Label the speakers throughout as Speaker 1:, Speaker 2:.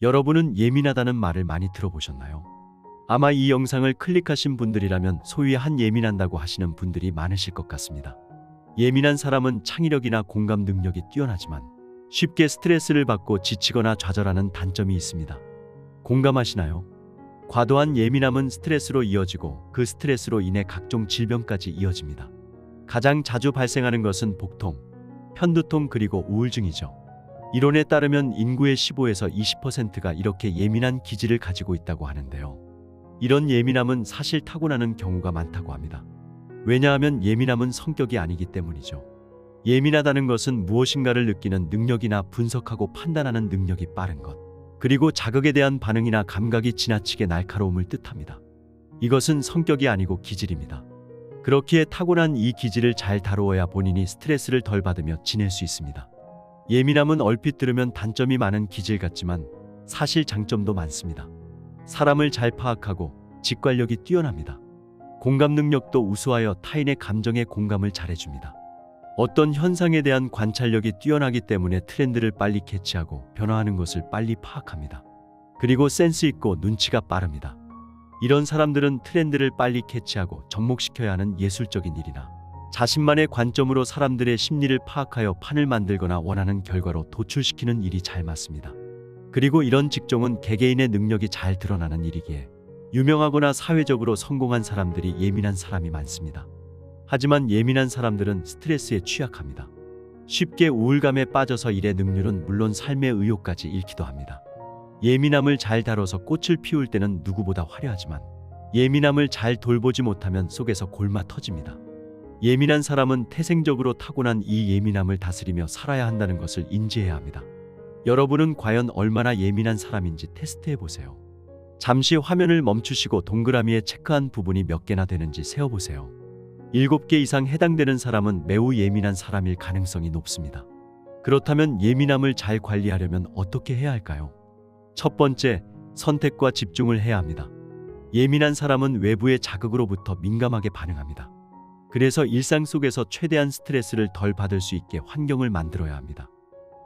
Speaker 1: 여러분은 예민하다는 말을 많이 들어보셨나요? 아마 이 영상을 클릭하신 분들이라면 소위 한 예민한다고 하시는 분들이 많으실 것 같습니다. 예민한 사람은 창의력이나 공감 능력이 뛰어나지만 쉽게 스트레스를 받고 지치거나 좌절하는 단점이 있습니다. 공감하시나요? 과도한 예민함은 스트레스로 이어지고 그 스트레스로 인해 각종 질병까지 이어집니다. 가장 자주 발생하는 것은 복통, 편두통 그리고 우울증이죠. 이론에 따르면 인구의 15에서 20%가 이렇게 예민한 기질을 가지고 있다고 하는데요. 이런 예민함은 사실 타고나는 경우가 많다고 합니다. 왜냐하면 예민함은 성격이 아니기 때문이죠. 예민하다는 것은 무엇인가를 느끼는 능력이나 분석하고 판단하는 능력이 빠른 것, 그리고 자극에 대한 반응이나 감각이 지나치게 날카로움을 뜻합니다. 이것은 성격이 아니고 기질입니다. 그렇기에 타고난 이 기질을 잘 다루어야 본인이 스트레스를 덜 받으며 지낼 수 있습니다. 예민함은 얼핏 들으면 단점이 많은 기질 같지만 사실 장점도 많습니다. 사람을 잘 파악하고 직관력이 뛰어납니다. 공감 능력도 우수하여 타인의 감정에 공감을 잘해줍니다. 어떤 현상에 대한 관찰력이 뛰어나기 때문에 트렌드를 빨리 캐치하고 변화하는 것을 빨리 파악합니다. 그리고 센스 있고 눈치가 빠릅니다. 이런 사람들은 트렌드를 빨리 캐치하고 접목시켜야 하는 예술적인 일이나 자신만의 관점으로 사람들의 심리를 파악하여 판을 만들거나 원하는 결과로 도출시키는 일이 잘 맞습니다. 그리고 이런 직종은 개개인의 능력이 잘 드러나는 일이기에 유명하거나 사회적으로 성공한 사람들이 예민한 사람이 많습니다. 하지만 예민한 사람들은 스트레스에 취약합니다. 쉽게 우울감에 빠져서 일의 능률은 물론 삶의 의욕까지 잃기도 합니다. 예민함을 잘 다뤄서 꽃을 피울 때는 누구보다 화려하지만 예민함을 잘 돌보지 못하면 속에서 골마 터집니다. 예민한 사람은 태생적으로 타고난 이 예민함을 다스리며 살아야 한다는 것을 인지해야 합니다. 여러분은 과연 얼마나 예민한 사람인지 테스트해 보세요. 잠시 화면을 멈추시고 동그라미에 체크한 부분이 몇 개나 되는지 세어보세요. 7개 이상 해당되는 사람은 매우 예민한 사람일 가능성이 높습니다. 그렇다면 예민함을 잘 관리하려면 어떻게 해야 할까요? 첫 번째, 선택과 집중을 해야 합니다. 예민한 사람은 외부의 자극으로부터 민감하게 반응합니다. 그래서 일상 속에서 최대한 스트레스를 덜 받을 수 있게 환경을 만들어야 합니다.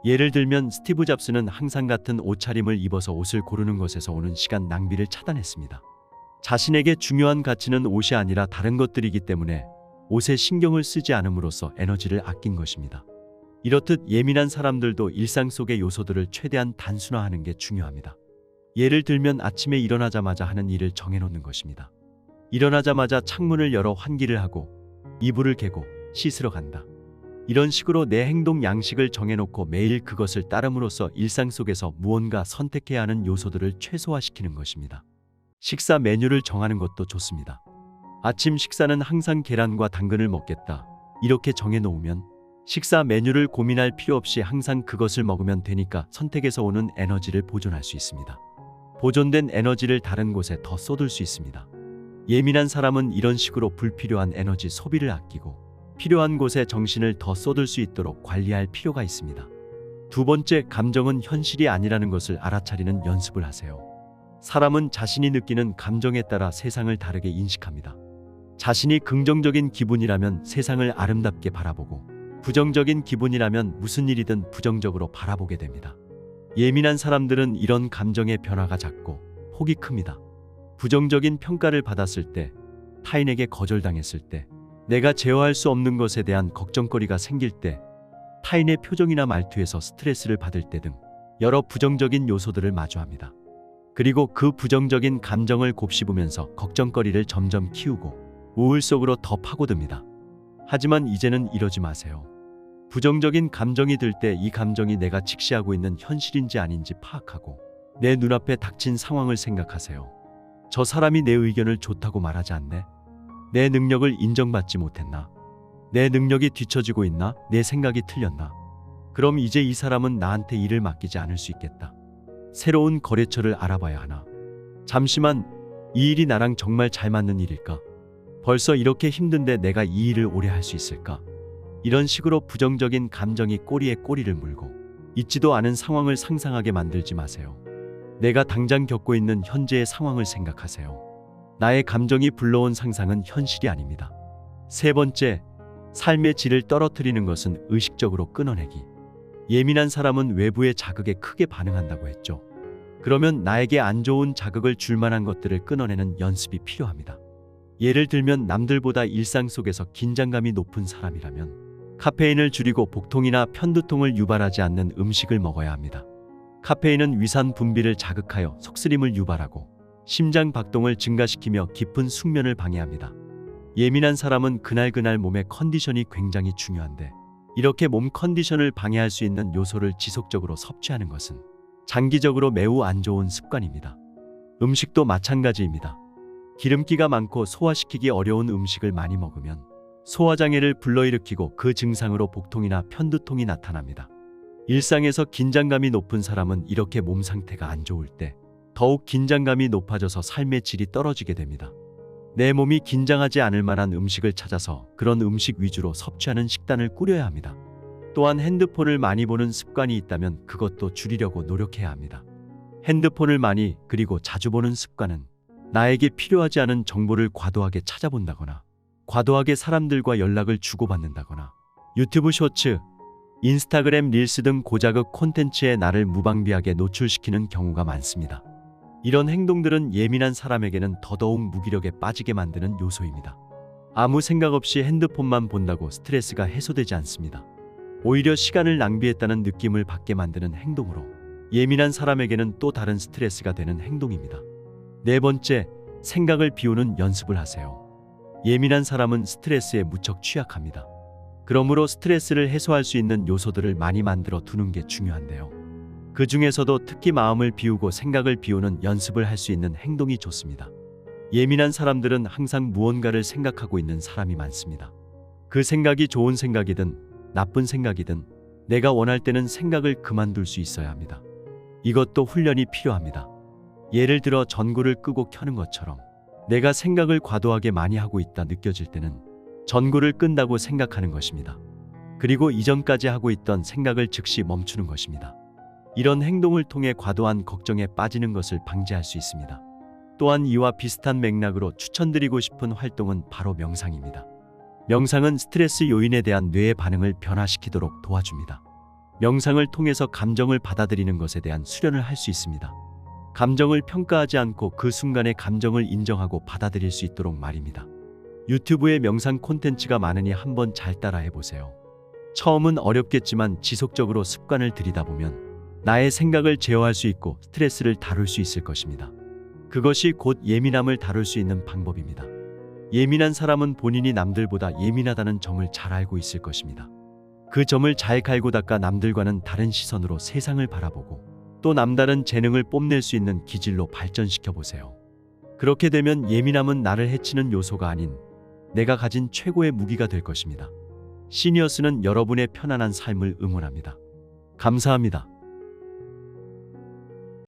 Speaker 1: 예를 들면 스티브 잡스는 항상 같은 옷차림을 입어서 옷을 고르는 것에서 오는 시간 낭비를 차단했습니다. 자신에게 중요한 가치는 옷이 아니라 다른 것들이기 때문에 옷에 신경을 쓰지 않음으로써 에너지를 아낀 것입니다. 이렇듯 예민한 사람들도 일상 속의 요소들을 최대한 단순화하는 게 중요합니다. 예를 들면 아침에 일어나자마자 하는 일을 정해놓는 것입니다. 일어나자마자 창문을 열어 환기를 하고 이불을 개고 씻으러 간다. 이런 식으로 내 행동 양식을 정해놓고 매일 그것을 따름으로써 일상 속에서 무언가 선택해야 하는 요소들을 최소화시키는 것입니다. 식사 메뉴를 정하는 것도 좋습니다. 아침 식사는 항상 계란과 당근을 먹겠다. 이렇게 정해놓으면 식사 메뉴를 고민할 필요 없이 항상 그것을 먹으면 되니까 선택에서 오는 에너지를 보존할 수 있습니다. 보존된 에너지를 다른 곳에 더 쏟을 수 있습니다. 예민한 사람은 이런 식으로 불필요한 에너지 소비를 아끼고 필요한 곳에 정신을 더 쏟을 수 있도록 관리할 필요가 있습니다. 두 번째, 감정은 현실이 아니라는 것을 알아차리는 연습을 하세요. 사람은 자신이 느끼는 감정에 따라 세상을 다르게 인식합니다. 자신이 긍정적인 기분이라면 세상을 아름답게 바라보고 부정적인 기분이라면 무슨 일이든 부정적으로 바라보게 됩니다. 예민한 사람들은 이런 감정의 변화가 작고 폭이 큽니다. 부정적인 평가를 받았을 때, 타인에게 거절당했을 때, 내가 제어할 수 없는 것에 대한 걱정거리가 생길 때, 타인의 표정이나 말투에서 스트레스를 받을 때 등 여러 부정적인 요소들을 마주합니다. 그리고 그 부정적인 감정을 곱씹으면서 걱정거리를 점점 키우고 우울 속으로 더 파고듭니다. 하지만 이제는 이러지 마세요. 부정적인 감정이 들 때 이 감정이 내가 직시하고 있는 현실인지 아닌지 파악하고 내 눈앞에 닥친 상황을 생각하세요. 저 사람이 내 의견을 좋다고 말하지 않네? 내 능력을 인정받지 못했나? 내 능력이 뒤처지고 있나? 내 생각이 틀렸나? 그럼 이제 이 사람은 나한테 일을 맡기지 않을 수 있겠다. 새로운 거래처를 알아봐야 하나? 잠시만, 이 일이 나랑 정말 잘 맞는 일일까? 벌써 이렇게 힘든데 내가 이 일을 오래 할 수 있을까? 이런 식으로 부정적인 감정이 꼬리에 꼬리를 물고 있지도 않은 상황을 상상하게 만들지 마세요. 내가 당장 겪고 있는 현재의 상황을 생각하세요. 나의 감정이 불러온 상상은 현실이 아닙니다. 세 번째, 삶의 질을 떨어뜨리는 것은 의식적으로 끊어내기. 예민한 사람은 외부의 자극에 크게 반응한다고 했죠. 그러면 나에게 안 좋은 자극을 줄 만한 것들을 끊어내는 연습이 필요합니다. 예를 들면 남들보다 일상 속에서 긴장감이 높은 사람이라면 카페인을 줄이고 복통이나 편두통을 유발하지 않는 음식을 먹어야 합니다. 카페인은 위산 분비를 자극하여 속쓰림을 유발하고 심장 박동을 증가시키며 깊은 숙면을 방해합니다. 예민한 사람은 그날 몸의 컨디션이 굉장히 중요한데 이렇게 몸 컨디션을 방해할 수 있는 요소를 지속적으로 섭취하는 것은 장기적으로 매우 안 좋은 습관입니다. 음식도 마찬가지입니다. 기름기가 많고 소화시키기 어려운 음식을 많이 먹으면 소화장애를 불러일으키고 그 증상으로 복통이나 편두통이 나타납니다. 일상에서 긴장감이 높은 사람은 이렇게 몸 상태가 안 좋을 때 더욱 긴장감이 높아져서 삶의 질이 떨어지게 됩니다. 내 몸이 긴장하지 않을 만한 음식을 찾아서 그런 음식 위주로 섭취하는 식단을 꾸려야 합니다. 또한 핸드폰을 많이 보는 습관이 있다면 그것도 줄이려고 노력해야 합니다. 핸드폰을 많이 그리고 자주 보는 습관은 나에게 필요하지 않은 정보를 과도하게 찾아본다거나 과도하게 사람들과 연락을 주고받는다거나 유튜브 쇼츠, 인스타그램 릴스 등 고자극 콘텐츠에 나를 무방비하게 노출시키는 경우가 많습니다. 이런 행동들은 예민한 사람에게는 더더욱 무기력에 빠지게 만드는 요소입니다. 아무 생각 없이 핸드폰만 본다고 스트레스가 해소되지 않습니다. 오히려 시간을 낭비했다는 느낌을 받게 만드는 행동으로 예민한 사람에게는 또 다른 스트레스가 되는 행동입니다. 네 번째, 생각을 비우는 연습을 하세요. 예민한 사람은 스트레스에 무척 취약합니다. 그러므로 스트레스를 해소할 수 있는 요소들을 많이 만들어 두는 게 중요한데요. 그 중에서도 특히 마음을 비우고 생각을 비우는 연습을 할 수 있는 행동이 좋습니다. 예민한 사람들은 항상 무언가를 생각하고 있는 사람이 많습니다. 그 생각이 좋은 생각이든 나쁜 생각이든 내가 원할 때는 생각을 그만둘 수 있어야 합니다. 이것도 훈련이 필요합니다. 예를 들어 전구를 끄고 켜는 것처럼 내가 생각을 과도하게 많이 하고 있다 느껴질 때는 전구를 끈다고 생각하는 것입니다. 그리고 이전까지 하고 있던 생각을 즉시 멈추는 것입니다. 이런 행동을 통해 과도한 걱정에 빠지는 것을 방지할 수 있습니다. 또한 이와 비슷한 맥락으로 추천드리고 싶은 활동은 바로 명상입니다. 명상은 스트레스 요인에 대한 뇌의 반응을 변화시키도록 도와줍니다. 명상을 통해서 감정을 받아들이는 것에 대한 수련을 할 수 있습니다. 감정을 평가하지 않고 그 순간의 감정을 인정하고 받아들일 수 있도록 말입니다. 유튜브에 명상 콘텐츠가 많으니 한번 잘 따라해 보세요. 처음은 어렵겠지만 지속적으로 습관을 들이다 보면 나의 생각을 제어할 수 있고 스트레스를 다룰 수 있을 것입니다. 그것이 곧 예민함을 다룰 수 있는 방법입니다. 예민한 사람은 본인이 남들보다 예민하다는 점을 잘 알고 있을 것입니다. 그 점을 잘 갈고 닦아 남들과는 다른 시선으로 세상을 바라보고 또 남다른 재능을 뽐낼 수 있는 기질로 발전시켜 보세요. 그렇게 되면 예민함은 나를 해치는 요소가 아닌 내가 가진 최고의 무기가 될 것입니다. 시니어스는 여러분의 편안한 삶을 응원합니다. 감사합니다.